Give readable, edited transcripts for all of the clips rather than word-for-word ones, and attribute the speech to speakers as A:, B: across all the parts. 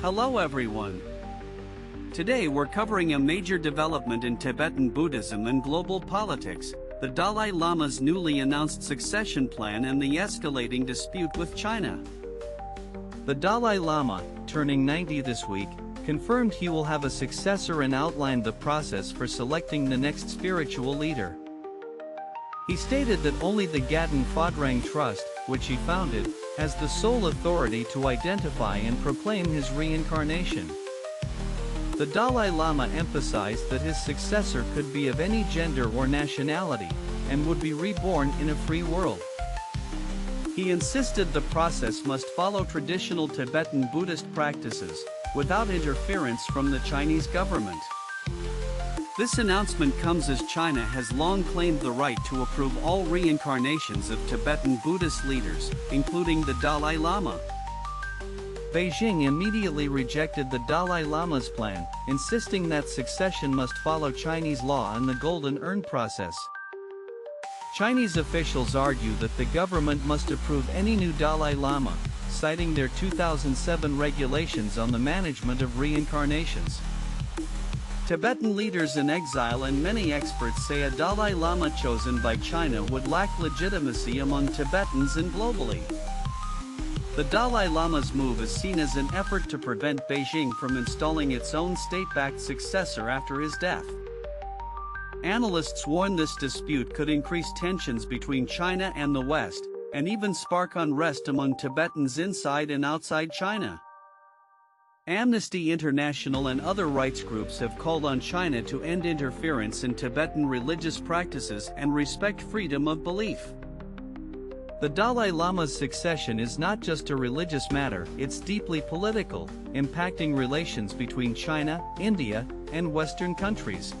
A: Hello everyone. Today we're covering a major development in Tibetan Buddhism and global politics, the Dalai Lama's newly announced succession plan and the escalating dispute with China.
B: The Dalai Lama, turning 90 this week, confirmed he will have a successor and outlined the process for selecting the next spiritual leader. He stated that only the Gaten Phodrang Trust, which he founded, has the sole authority to identify and proclaim his reincarnation. The Dalai Lama emphasized that his successor could be of any gender or nationality, and would be reborn in a free world. He insisted the process must follow traditional Tibetan Buddhist practices, without interference from the Chinese government. This announcement comes as China has long claimed the right to approve all reincarnations of Tibetan Buddhist leaders, including the Dalai Lama. Beijing immediately rejected the Dalai Lama's plan, insisting that succession must follow Chinese law and the Golden Urn process. Chinese officials argue that the government must approve any new Dalai Lama, citing their 2007 regulations on the management of reincarnations. Tibetan leaders in exile and many experts say a Dalai Lama chosen by China would lack legitimacy among Tibetans and globally. The Dalai Lama's move is seen as an effort to prevent Beijing from installing its own state-backed successor after his death. Analysts warn this dispute could increase tensions between China and the West, and even spark unrest among Tibetans inside and outside China. Amnesty International and other rights groups have called on China to end interference in Tibetan religious practices and respect freedom of belief. The Dalai Lama's succession is not just a religious matter, it's deeply political, impacting relations between China, India, and Western countries.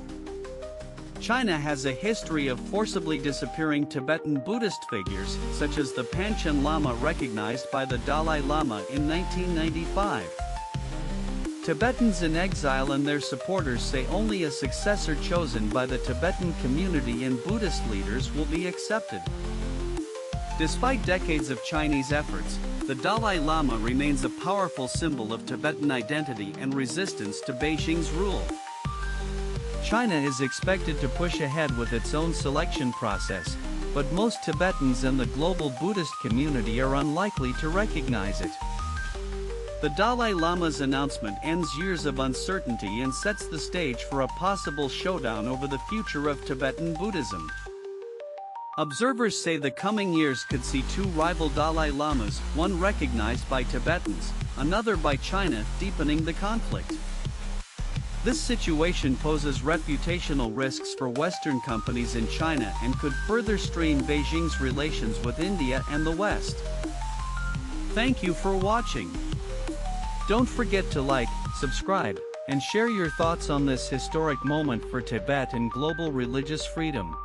B: China has a history of forcibly disappearing Tibetan Buddhist figures, such as the Panchen Lama recognized by the Dalai Lama in 1995. Tibetans in exile and their supporters say only a successor chosen by the Tibetan community and Buddhist leaders will be accepted. Despite decades of Chinese efforts, the Dalai Lama remains a powerful symbol of Tibetan identity and resistance to Beijing's rule. China is expected to push ahead with its own selection process, but most Tibetans and the global Buddhist community are unlikely to recognize it. The Dalai Lama's announcement ends years of uncertainty and sets the stage for a possible showdown over the future of Tibetan Buddhism. Observers say the coming years could see two rival Dalai Lamas, one recognized by Tibetans, another by China, deepening the conflict. This situation poses reputational risks for Western companies in China and could further strain Beijing's relations with India and the West. Thank you for watching. Don't forget to like, subscribe, and share your thoughts on this historic moment for Tibet and global religious freedom.